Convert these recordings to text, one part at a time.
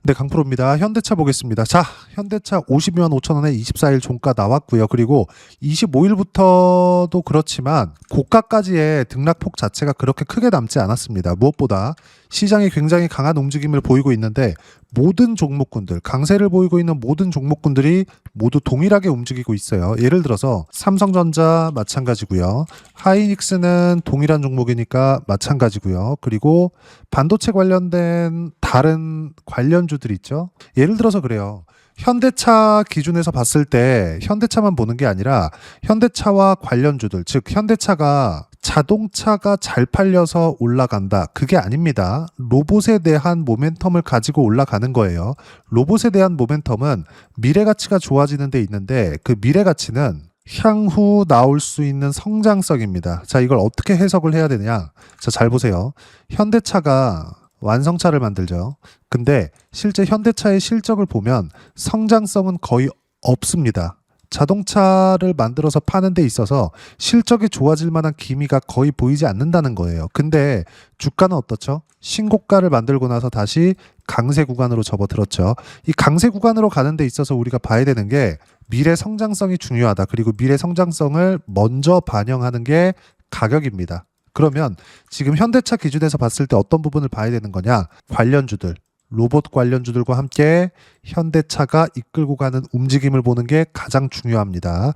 네, 강프로입니다. 현대차 보겠습니다. 자, 현대차 52만 5천 원에 24일 종가 나왔고요. 그리고 25일부터도 그렇지만 고가까지의 등락폭 자체가 그렇게 크게 남지 않았습니다. 무엇보다 시장이 굉장히 강한 움직임을 보이고 있는데 모든 종목군들, 강세를 보이고 있는 모든 종목군들이 모두 동일하게 움직이고 있어요. 예를 들어서 삼성전자 마찬가지고요. 하이닉스는 동일한 종목이니까 마찬가지고요. 그리고 반도체 관련된 다른 관련주들 있죠. 예를 들어서 그래요. 현대차 기준에서 봤을 때 현대차만 보는 게 아니라 현대차와 관련주들, 즉 현대차가 자동차가 잘 팔려서 올라간다. 그게 아닙니다. 로봇에 대한 모멘텀을 가지고 올라가는 거예요. 로봇에 대한 모멘텀은 미래 가치가 좋아지는 데 있는데 그 미래 가치는 향후 나올 수 있는 성장성입니다. 자, 이걸 어떻게 해석을 해야 되냐? 자, 잘 보세요. 현대차가 완성차를 만들죠. 근데 실제 현대차의 실적을 보면 성장성은 거의 없습니다. 자동차를 만들어서 파는 데 있어서 실적이 좋아질 만한 기미가 거의 보이지 않는다는 거예요. 근데 주가는 어떻죠? 신고가를 만들고 나서 다시 강세 구간으로 접어들었죠. 이 강세 구간으로 가는 데 있어서 우리가 봐야 되는 게 미래 성장성이 중요하다. 그리고 미래 성장성을 먼저 반영하는 게 가격입니다. 그러면 지금 현대차 기준에서 봤을 때 어떤 부분을 봐야 되는 거냐? 관련주들, 로봇 관련주들과 함께 현대차가 이끌고 가는 움직임을 보는 게 가장 중요합니다.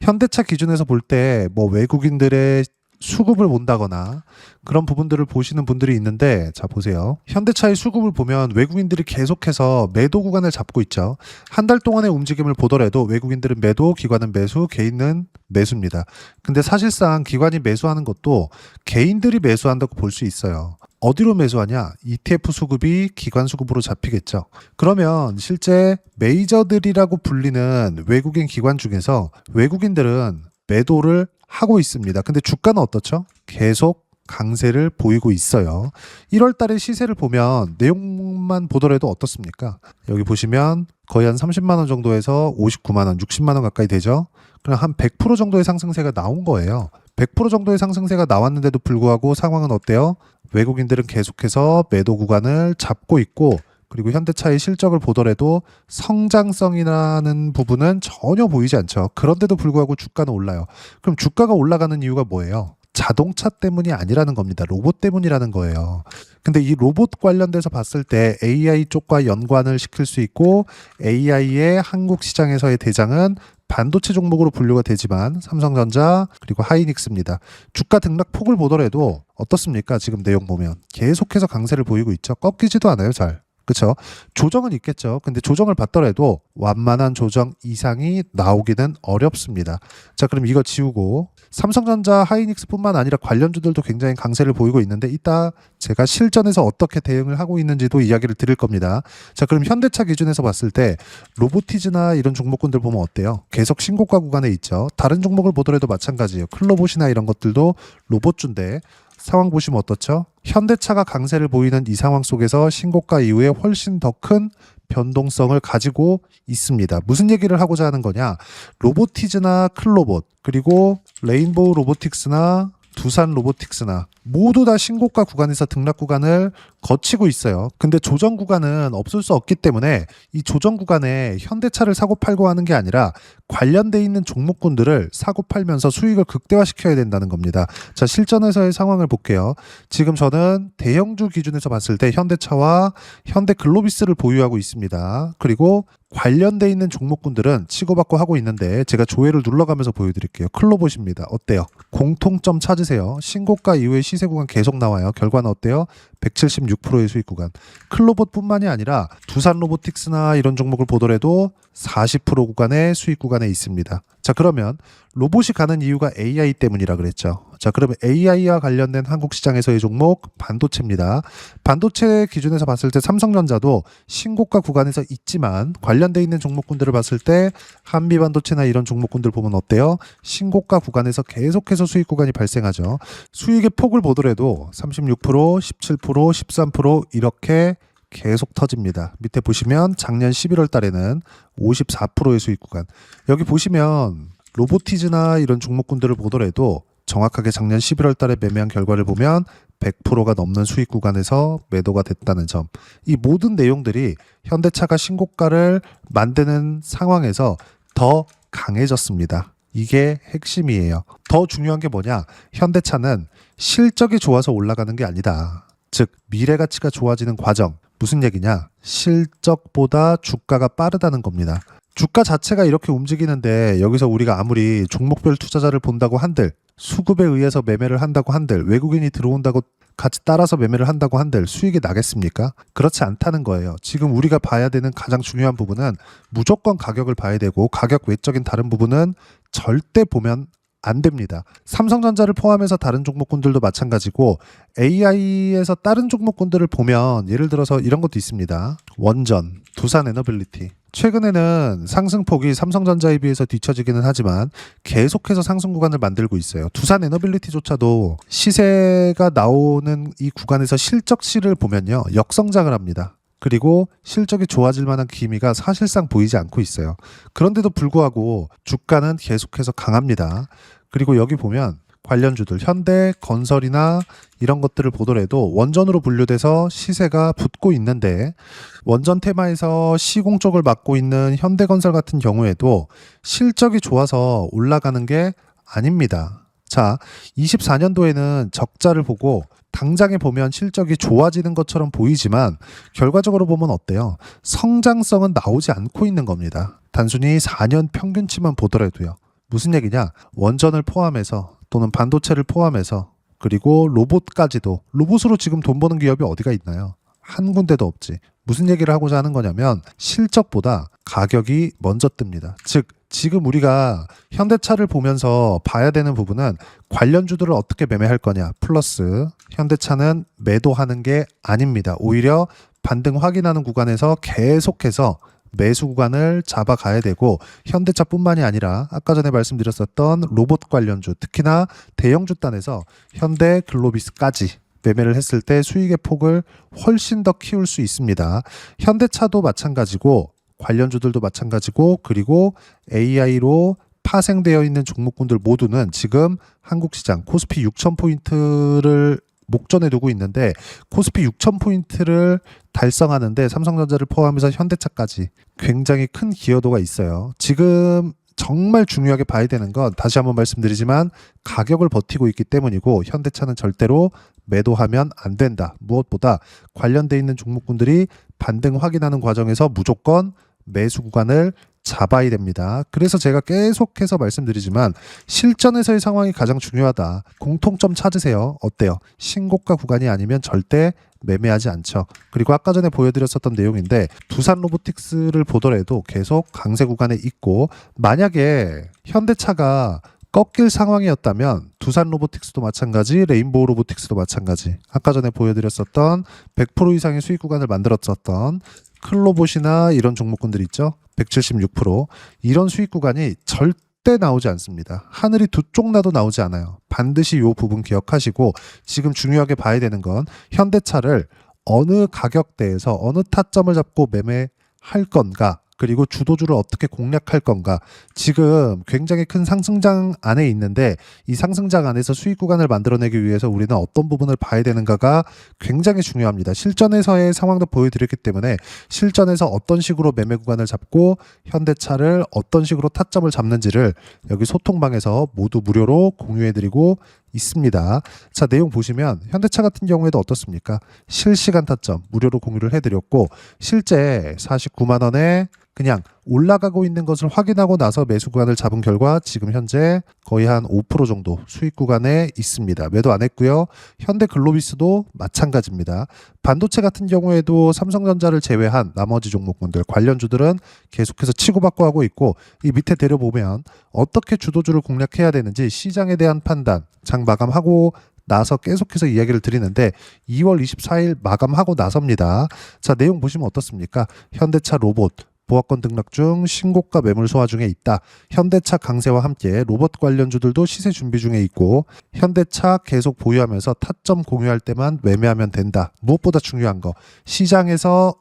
현대차 기준에서 볼 때 뭐 외국인들의 수급을 본다거나 그런 부분들을 보시는 분들이 있는데, 자 보세요. 현대차의 수급을 보면 외국인들이 계속해서 매도 구간을 잡고 있죠. 한 달 동안의 움직임을 보더라도 외국인들은 매도, 기관은 매수, 개인은 매수입니다. 근데 사실상 기관이 매수하는 것도 개인들이 매수한다고 볼 수 있어요. 어디로 매수하냐? ETF 수급이 기관 수급으로 잡히겠죠. 그러면 실제 메이저들이라고 불리는 외국인 기관 중에서 외국인들은 매도를 하고 있습니다. 근데 주가는 어떻죠? 계속 강세를 보이고 있어요. 1월 달의 시세를 보면 내용만 보더라도 어떻습니까? 여기 보시면 거의 한 30만 원 정도에서 59만 원, 60만 원 가까이 되죠. 그럼 한 100% 정도의 상승세가 나온 거예요. 100% 정도의 상승세가 나왔는데도 불구하고 상황은 어때요? 외국인들은 계속해서 매도 구간을 잡고 있고, 그리고 현대차의 실적을 보더라도 성장성이라는 부분은 전혀 보이지 않죠. 그런데도 불구하고 주가는 올라요. 그럼 주가가 올라가는 이유가 뭐예요? 자동차 때문이 아니라는 겁니다. 로봇 때문이라는 거예요. 근데 이 로봇 관련돼서 봤을 때 AI 쪽과 연관을 시킬 수 있고, AI의 한국 시장에서의 대장은 반도체 종목으로 분류가 되지만 삼성전자 그리고 하이닉스입니다. 주가 등락 폭을 보더라도 어떻습니까? 지금 내용 보면 계속해서 강세를 보이고 있죠. 꺾이지도 않아요, 잘. 그렇죠? 조정은 있겠죠. 근데 조정을 받더라도 완만한 조정 이상이 나오기는 어렵습니다. 자, 그럼 이거 지우고 삼성전자, 하이닉스뿐만 아니라 관련주들도 굉장히 강세를 보이고 있는데 이따 제가 실전에서 어떻게 대응을 하고 있는지도 이야기를 드릴 겁니다. 자, 그럼 현대차 기준에서 봤을 때 로보티즈나 이런 종목군들 보면 어때요? 계속 신고가 구간에 있죠. 다른 종목을 보더라도 마찬가지예요. 클로봇이나 이런 것들도 로봇주인데 상황 보시면 어떻죠? 현대차가 강세를 보이는 이 상황 속에서 신고가 이후에 훨씬 더 큰 변동성을 가지고 있습니다. 무슨 얘기를 하고자 하는 거냐? 로보티즈나 클로봇, 그리고 레인보우 로보틱스나 두산 로보틱스나 모두 다 신고가 구간에서 등락 구간을 거치고 있어요. 근데 조정 구간은 없을 수 없기 때문에 이 조정 구간에 현대차를 사고 팔고 하는 게 아니라 관련돼 있는 종목군들을 사고 팔면서 수익을 극대화시켜야 된다는 겁니다. 자, 실전에서의 상황을 볼게요. 지금 저는 대형주 기준에서 봤을 때 현대차와 현대글로비스를 보유하고 있습니다. 그리고 관련돼 있는 종목군들은 치고받고 하고 있는데 제가 조회를 눌러가면서 보여드릴게요. 클로봇입니다. 어때요? 공통점 찾으세요. 신고가 이후에 시세 구간 계속 나와요. 결과는 어때요? 176%의 수익 구간. 클로봇뿐만이 아니라 두산 로보틱스나 이런 종목을 보더라도 40% 구간의 수익 구간에 있습니다. 자, 그러면 로봇이 가는 이유가 AI 때문이라 그랬죠. 자, 그러면 AI와 관련된 한국 시장에서의 종목 반도체입니다. 반도체 기준에서 봤을 때 삼성전자도 신고가 구간에서 있지만 관련돼 있는 종목군들을 봤을 때 한미반도체나 이런 종목군들 보면 어때요? 신고가 구간에서 계속해서 수익 구간이 발생하죠. 수익의 폭을 보더라도 36%, 17%, 13% 이렇게 계속 터집니다. 밑에 보시면 작년 11월 달에는 54%의 수익 구간. 여기 보시면 로보티즈나 이런 종목군들을 보더라도 정확하게 작년 11월 달에 매매한 결과를 보면 100%가 넘는 수익 구간에서 매도가 됐다는 점. 이 모든 내용들이 현대차가 신고가를 만드는 상황에서 더 강해졌습니다. 이게 핵심이에요. 더 중요한 게 뭐냐? 현대차는 실적이 좋아서 올라가는 게 아니다. 즉 미래 가치가 좋아지는 과정. 무슨 얘기냐? 실적보다 주가가 빠르다는 겁니다. 주가 자체가 이렇게 움직이는데 여기서 우리가 아무리 종목별 투자자를 본다고 한들, 수급에 의해서 매매를 한다고 한들, 외국인이 들어온다고 같이 따라서 매매를 한다고 한들 수익이 나겠습니까? 그렇지 않다는 거예요. 지금 우리가 봐야 되는 가장 중요한 부분은 무조건 가격을 봐야 되고, 가격 외적인 다른 부분은 절대 보면 안 됩니다. 삼성전자를 포함해서 다른 종목군들도 마찬가지고, AI에서 다른 종목군들을 보면 예를 들어서 이런 것도 있습니다. 원전, 두산에너빌리티. 최근에는 상승폭이 삼성전자에 비해서 뒤처지기는 하지만 계속해서 상승 구간을 만들고 있어요. 두산에너빌리티조차도 시세가 나오는 이 구간에서 실적치를 보면요, 역성장을 합니다. 그리고 실적이 좋아질 만한 기미가 사실상 보이지 않고 있어요. 그런데도 불구하고 주가는 계속해서 강합니다. 그리고 여기 보면 관련주들, 현대, 건설이나 이런 것들을 보더라도 원전으로 분류돼서 시세가 붙고 있는데, 원전 테마에서 시공 쪽을 맡고 있는 현대건설 같은 경우에도 실적이 좋아서 올라가는 게 아닙니다. 자, 24년도에는 적자를 보고 당장에 보면 실적이 좋아지는 것처럼 보이지만 결과적으로 보면 어때요? 성장성은 나오지 않고 있는 겁니다. 단순히 4년 평균치만 보더라도요. 무슨 얘기냐? 원전을 포함해서 또는 반도체를 포함해서, 그리고 로봇까지도, 로봇으로 지금 돈 버는 기업이 어디가 있나요? 한 군데도 없지. 무슨 얘기를 하고자 하는 거냐면 실적보다 가격이 먼저 뜹니다. 즉 지금 우리가 현대차를 보면서 봐야 되는 부분은 관련주들을 어떻게 매매할 거냐 플러스 현대차는 매도하는 게 아닙니다. 오히려 반등 확인하는 구간에서 계속해서 매수 구간을 잡아가야 되고, 현대차뿐만이 아니라 아까 전에 말씀드렸었던 로봇 관련주, 특히나 대형주 단에서 현대, 글로비스까지 매매를 했을 때 수익의 폭을 훨씬 더 키울 수 있습니다. 현대차도 마찬가지고 관련주들도 마찬가지고, 그리고 AI로 파생되어 있는 종목군들 모두는 지금 한국 시장 코스피 6,000포인트를 목전에 두고 있는데, 코스피 6,000포인트를 달성하는데 삼성전자를 포함해서 현대차까지 굉장히 큰 기여도가 있어요. 지금 정말 중요하게 봐야 되는 건 다시 한번 말씀드리지만 가격을 버티고 있기 때문이고, 현대차는 절대로 매도하면 안 된다. 무엇보다 관련돼 있는 종목군들이 반등 확인하는 과정에서 무조건 매수 구간을 잡아야 됩니다. 그래서 제가 계속해서 말씀드리지만 실전에서의 상황이 가장 중요하다. 공통점 찾으세요. 어때요? 신고가 구간이 아니면 절대 매매하지 않죠. 그리고 아까 전에 보여드렸었던 내용인데, 두산 로보틱스를 보더라도 계속 강세 구간에 있고, 만약에 현대차가 꺾일 상황이었다면 두산 로보틱스도 마찬가지, 레인보우 로보틱스도 마찬가지, 아까 전에 보여드렸었던 100% 이상의 수익 구간을 만들었었던 클로봇이나 이런 종목군들 있죠. 176%. 이런 수익 구간이 절대 나오지 않습니다. 하늘이 두 쪽 나도 나오지 않아요. 반드시 이 부분 기억하시고, 지금 중요하게 봐야 되는 건 현대차를 어느 가격대에서 어느 타점을 잡고 매매할 건가, 그리고 주도주를 어떻게 공략할 건가. 지금 굉장히 큰 상승장 안에 있는데 이 상승장 안에서 수익 구간을 만들어내기 위해서 우리는 어떤 부분을 봐야 되는가가 굉장히 중요합니다. 실전에서의 상황도 보여드렸기 때문에 실전에서 어떤 식으로 매매 구간을 잡고 현대차를 어떤 식으로 타점을 잡는지를 여기 소통방에서 모두 무료로 공유해드리고 있습니다. 자, 내용 보시면 현대차 같은 경우에도 어떻습니까? 실시간 타점 무료로 공유를 해드렸고, 실제 49만 원에 그냥 올라가고 있는 것을 확인하고 나서 매수 구간을 잡은 결과 지금 현재 거의 한 5% 정도 수익 구간에 있습니다. 매도 안 했고요. 현대 글로비스도 마찬가지입니다. 반도체 같은 경우에도 삼성전자를 제외한 나머지 종목군들 관련주들은 계속해서 치고받고 하고 있고, 이 밑에 내려보면 어떻게 주도주를 공략해야 되는지 시장에 대한 판단, 장 마감하고 나서 계속해서 이야기를 드리는데 2월 24일 마감하고 나섭니다. 자, 내용 보시면 어떻습니까? 현대차 로봇 보합권 등락 중 신고가 매물 소화 중에 있다. 현대차 강세와 함께 로봇 관련주들도 시세 준비 중에 있고, 현대차 계속 보유하면서 타점 공유할 때만 매매하면 된다. 무엇보다 중요한 거, 시장에서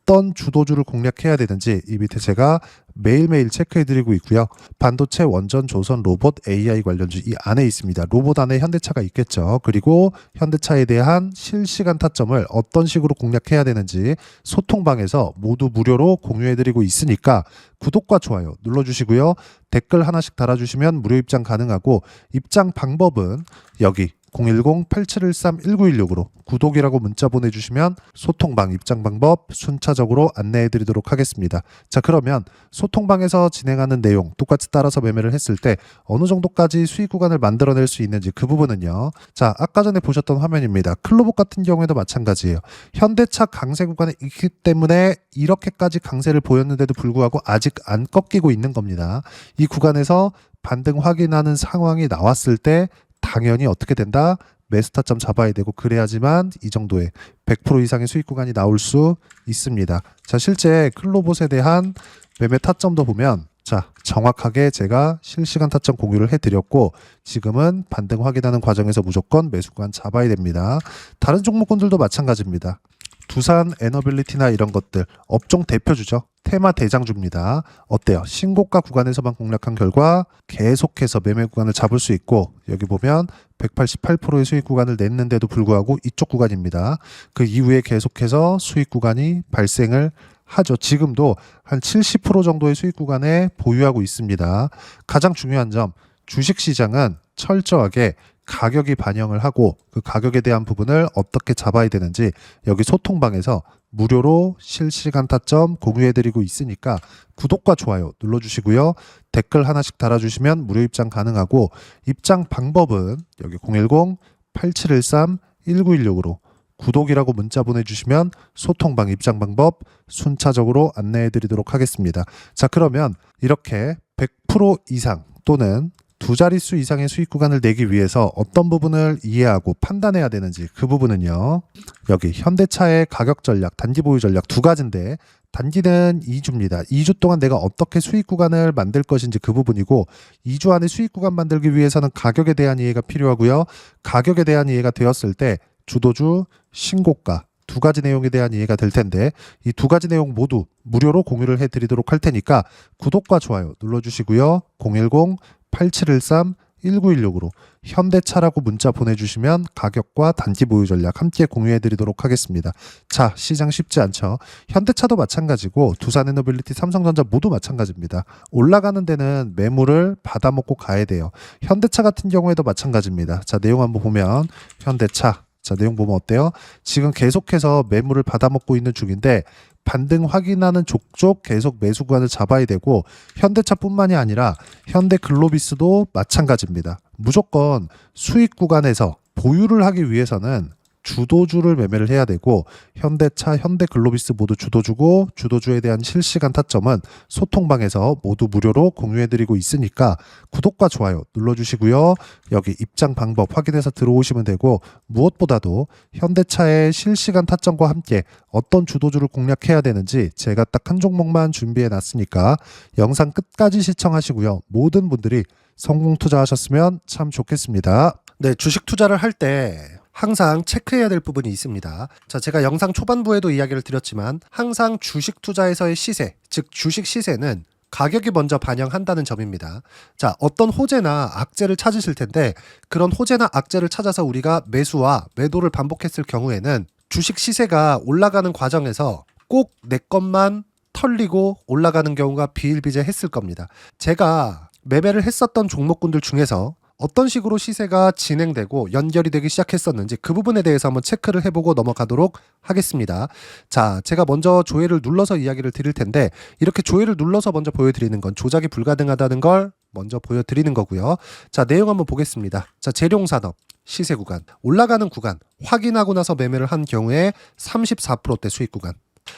어떤 주도주를 공략해야 되는지 이 밑에 제가 매일매일 체크해드리고 있고요. 반도체, 원전, 조선, 로봇, AI 관련주 이 안에 있습니다. 로봇 안에 현대차가 있겠죠. 그리고 현대차에 대한 실시간 타점을 어떤 식으로 공략해야 되는지 소통방에서 모두 무료로 공유해드리고 있으니까 구독과 좋아요 눌러주시고요. 댓글 하나씩 달아주시면 무료 입장 가능하고 입장 방법은 여기 010-8713-1916으로 구독이라고 문자 보내주시면 소통방 입장 방법 순차적으로 안내해드리도록 하겠습니다. 자, 그러면 소통방에서 진행하는 내용 똑같이 따라서 매매를 했을 때 어느 정도까지 수익 구간을 만들어낼 수 있는지 그 부분은요. 자, 아까 전에 보셨던 화면입니다. 클로봇 같은 경우에도 마찬가지예요. 현대차 강세 구간에 있기 때문에 이렇게까지 강세를 보였는데도 불구하고 아직 안 꺾이고 있는 겁니다. 이 구간에서 반등 확인하는 상황이 나왔을 때 당연히 어떻게 된다? 매수 타점 잡아야 되고 그래야지만 이 정도의 100% 이상의 수익 구간이 나올 수 있습니다. 자, 실제 클로봇에 대한 매매 타점도 보면 자, 정확하게 제가 실시간 타점 공유를 해드렸고 지금은 반등 확인하는 과정에서 무조건 매수 구간 잡아야 됩니다. 다른 종목군들도 마찬가지입니다. 두산 에너빌리티나 이런 것들 업종 대표주죠. 테마 대장주입니다. 어때요? 신고가 구간에서만 공략한 결과 계속해서 매매 구간을 잡을 수 있고 여기 보면 188%의 수익 구간을 냈는데도 불구하고 이쪽 구간입니다. 그 이후에 계속해서 수익 구간이 발생을 하죠. 지금도 한 70% 정도의 수익 구간에 보유하고 있습니다. 가장 중요한 점, 주식시장은 철저하게 가격이 반영을 하고 그 가격에 대한 부분을 어떻게 잡아야 되는지 여기 소통방에서 무료로 실시간 타점 공유해드리고 있으니까 구독과 좋아요 눌러주시고요. 댓글 하나씩 달아주시면 무료 입장 가능하고 입장 방법은 여기 010-8713-1916으로 구독이라고 문자 보내주시면 소통방 입장 방법 순차적으로 안내해드리도록 하겠습니다. 자, 그러면 이렇게 100% 이상 또는 두 자릿수 이상의 수익 구간을 내기 위해서 어떤 부분을 이해하고 판단해야 되는지 그 부분은요. 여기 현대차의 가격 전략, 단기 보유 전략 두 가지인데 단기는 2주입니다. 2주 동안 내가 어떻게 수익 구간을 만들 것인지 그 부분이고 2주 안에 수익 구간 만들기 위해서는 가격에 대한 이해가 필요하고요. 가격에 대한 이해가 되었을 때 주도주, 신고가 두 가지 내용에 대한 이해가 될 텐데 이 두 가지 내용 모두 무료로 공유를 해드리도록 할 테니까 구독과 좋아요 눌러주시고요. 010-8713-1916으로 현대차라고 문자 보내주시면 가격과 단기 보유 전략 함께 공유해드리도록 하겠습니다. 자, 시장 쉽지 않죠. 현대차도 마찬가지고 두산에너빌리티, 삼성전자 모두 마찬가지입니다. 올라가는 데는 매물을 받아먹고 가야 돼요. 현대차 같은 경우에도 마찬가지입니다. 자, 내용 한번 보면 현대차 자, 내용 보면 어때요? 지금 계속해서 매물을 받아먹고 있는 중인데 반등 확인하는 족족 계속 매수 구간을 잡아야 되고 현대차뿐만이 아니라 현대글로비스도 마찬가지입니다. 무조건 수익 구간에서 보유를 하기 위해서는 주도주를 매매를 해야 되고 현대차, 현대글로비스 모두 주도주고 주도주에 대한 실시간 타점은 소통방에서 모두 무료로 공유해드리고 있으니까 구독과 좋아요 눌러주시고요. 여기 입장 방법 확인해서 들어오시면 되고 무엇보다도 현대차의 실시간 타점과 함께 어떤 주도주를 공략해야 되는지 제가 딱 한 종목만 준비해 놨으니까 영상 끝까지 시청하시고요. 모든 분들이 성공 투자하셨으면 참 좋겠습니다. 네, 주식 투자를 할 때 항상 체크해야 될 부분이 있습니다. 자, 제가 영상 초반부에도 이야기를 드렸지만 항상 주식 투자에서의 시세, 즉 주식 시세는 가격이 먼저 반영한다는 점입니다. 자, 어떤 호재나 악재를 찾으실 텐데 그런 호재나 악재를 찾아서 우리가 매수와 매도를 반복했을 경우에는 주식 시세가 올라가는 과정에서 꼭 내 것만 털리고 올라가는 경우가 비일비재했을 겁니다. 제가 매매를 했었던 종목군들 중에서 어떤 식으로 시세가 진행되고 연결이 되기 시작했었는지 그 부분에 대해서 한번 체크를 해보고 넘어가도록 하겠습니다. 자, 제가 먼저 조회를 눌러서 이야기를 드릴 텐데 이렇게 조회를 눌러서 먼저 보여드리는 건 조작이 불가능하다는 걸 먼저 보여드리는 거고요. 자, 내용 한번 보겠습니다. 자, 재룡산업 시세 구간, 올라가는 구간 확인하고 나서 매매를 한 경우에 34%대 수익 구간.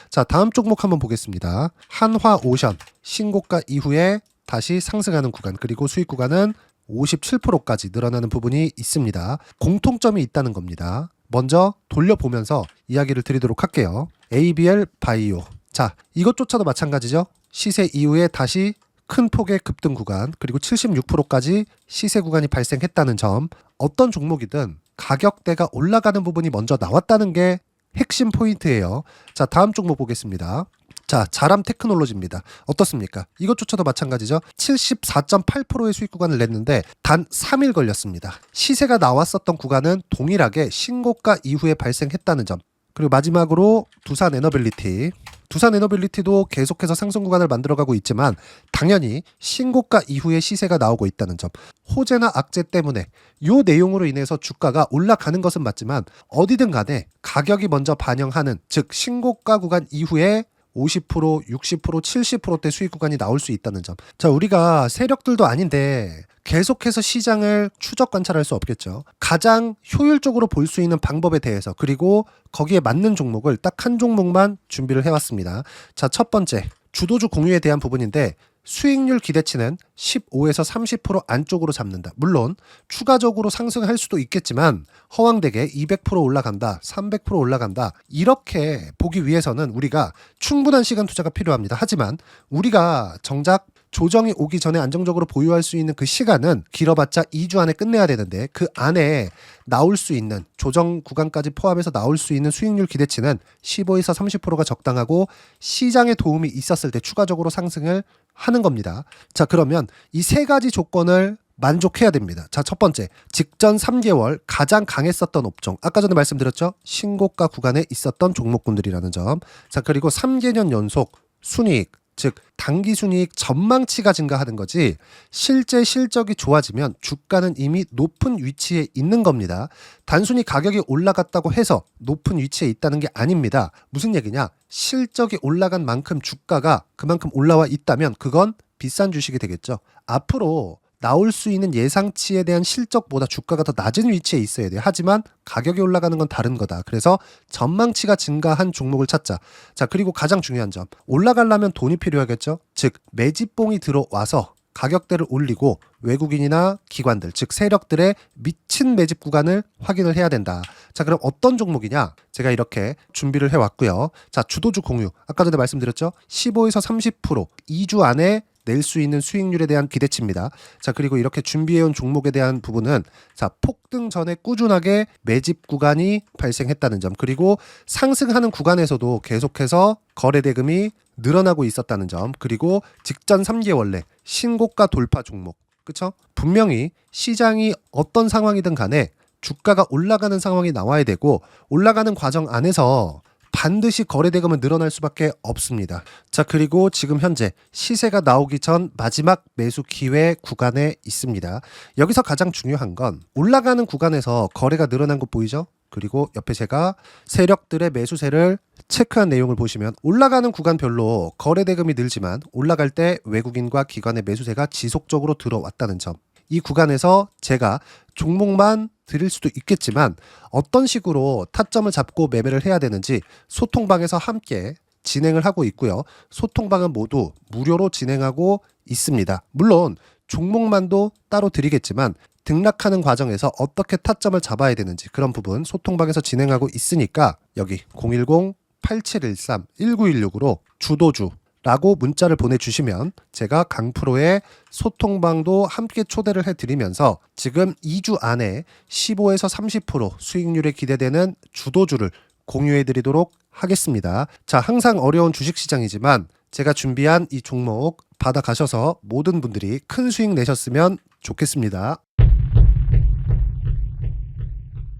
자, 다음 종목 한번 보겠습니다. 한화오션 신고가 이후에 다시 상승하는 구간 그리고 수익 구간은 57%까지 늘어나는 부분이 있습니다. 공통점이 있다는 겁니다. 먼저 돌려보면서 이야기를 드리도록 할게요. ABL 바이오. 자, 이것조차도 마찬가지죠. 시세 이후에 다시 큰 폭의 급등 구간 그리고 76%까지 시세 구간이 발생했다는 점. 어떤 종목이든 가격대가 올라가는 부분이 먼저 나왔다는 게 핵심 포인트예요. 자, 다음 종목 보겠습니다. 자, 자람 테크놀로지입니다. 어떻습니까? 이것조차도 마찬가지죠. 74.8%의 수익 구간을 냈는데 단 3일 걸렸습니다. 시세가 나왔었던 구간은 동일하게 신고가 이후에 발생했다는 점. 그리고 마지막으로 두산 에너빌리티. 두산 에너빌리티도 계속해서 상승 구간을 만들어가고 있지만 당연히 신고가 이후에 시세가 나오고 있다는 점. 호재나 악재 때문에 이 내용으로 인해서 주가가 올라가는 것은 맞지만 어디든 간에 가격이 먼저 반영하는, 즉 신고가 구간 이후에 50%, 60%, 70%대 수익 구간이 나올 수 있다는 점. 자, 우리가 세력들도 아닌데 계속해서 시장을 추적 관찰할 수 없겠죠. 가장 효율적으로 볼 수 있는 방법에 대해서, 그리고 거기에 맞는 종목을 딱 한 종목만 준비를 해왔습니다. 자, 첫 번째 주도주 공유에 대한 부분인데 수익률 기대치는 15에서 30% 안쪽으로 잡는다. 물론 추가적으로 상승할 수도 있겠지만 허황되게 200% 올라간다, 300% 올라간다, 이렇게 보기 위해서는 우리가 충분한 시간 투자가 필요합니다. 하지만 우리가 정작 조정이 오기 전에 안정적으로 보유할 수 있는 그 시간은 길어봤자 2주 안에 끝내야 되는데, 그 안에 나올 수 있는 조정 구간까지 포함해서 나올 수 있는 수익률 기대치는 15에서 30%가 적당하고 시장에 도움이 있었을 때 추가적으로 상승을 하는 겁니다. 자, 그러면 이 세 가지 조건을 만족해야 됩니다. 자, 첫 번째, 직전 3개월 가장 강했었던 업종. 아까 전에 말씀드렸죠? 신고가 구간에 있었던 종목군들이라는 점. 자, 그리고 3개년 연속 순이익, 즉 단기 순이익 전망치가 증가하는 거지 실제 실적이 좋아지면 주가는 이미 높은 위치에 있는 겁니다. 단순히 가격이 올라갔다고 해서 높은 위치에 있다는 게 아닙니다. 무슨 얘기냐? 실적이 올라간 만큼 주가가 그만큼 올라와 있다면 그건 비싼 주식이 되겠죠. 앞으로 나올 수 있는 예상치에 대한 실적보다 주가가 더 낮은 위치에 있어야 돼요. 하지만 가격이 올라가는 건 다른 거다. 그래서 전망치가 증가한 종목을 찾자. 자, 그리고 가장 중요한 점. 올라가려면 돈이 필요하겠죠. 즉 매집봉이 들어와서 가격대를 올리고 외국인이나 기관들, 즉 세력들의 미친 매집 구간을 확인을 해야 된다. 자, 그럼 어떤 종목이냐? 제가 이렇게 준비를 해왔고요. 자, 주도주 공유. 아까 전에 말씀드렸죠. 15에서 30% 2주 안에 낼 수 있는 수익률에 대한 기대치입니다. 자, 그리고 이렇게 준비해온 종목에 대한 부분은, 자, 폭등 전에 꾸준하게 매집 구간이 발생했다는 점, 그리고 상승하는 구간에서도 계속해서 거래 대금이 늘어나고 있었다는 점, 그리고 직전 3개월 내 신고가 돌파 종목. 그쵸? 분명히 시장이 어떤 상황이든 간에 주가가 올라가는 상황이 나와야 되고 올라가는 과정 안에서 반드시 거래 대금은 늘어날 수밖에 없습니다. 자, 그리고 지금 현재 시세가 나오기 전 마지막 매수 기회 구간에 있습니다. 여기서 가장 중요한 건 올라가는 구간에서 거래가 늘어난 거 보이죠? 그리고 옆에 제가 세력들의 매수세를 체크한 내용을 보시면 올라가는 구간별로 거래 대금이 늘지만 올라갈 때 외국인과 기관의 매수세가 지속적으로 들어왔다는 점. 이 구간에서 제가 종목만 드릴 수도 있겠지만 어떤 식으로 타점을 잡고 매매를 해야 되는지 소통방에서 함께 진행을 하고 있고요. 소통방은 모두 무료로 진행하고 있습니다. 물론 종목만도 따로 드리겠지만 등락하는 과정에서 어떻게 타점을 잡아야 되는지 그런 부분 소통방에서 진행하고 있으니까 여기 010-8713-1916으로 주도주 라고 문자를 보내주시면 제가 강프로의 소통방도 함께 초대를 해드리면서 지금 2주 안에 15에서 30% 수익률에 기대되는 주도주를 공유해드리도록 하겠습니다. 자, 항상 어려운 주식시장이지만 제가 준비한 이 종목 받아가셔서 모든 분들이 큰 수익 내셨으면 좋겠습니다.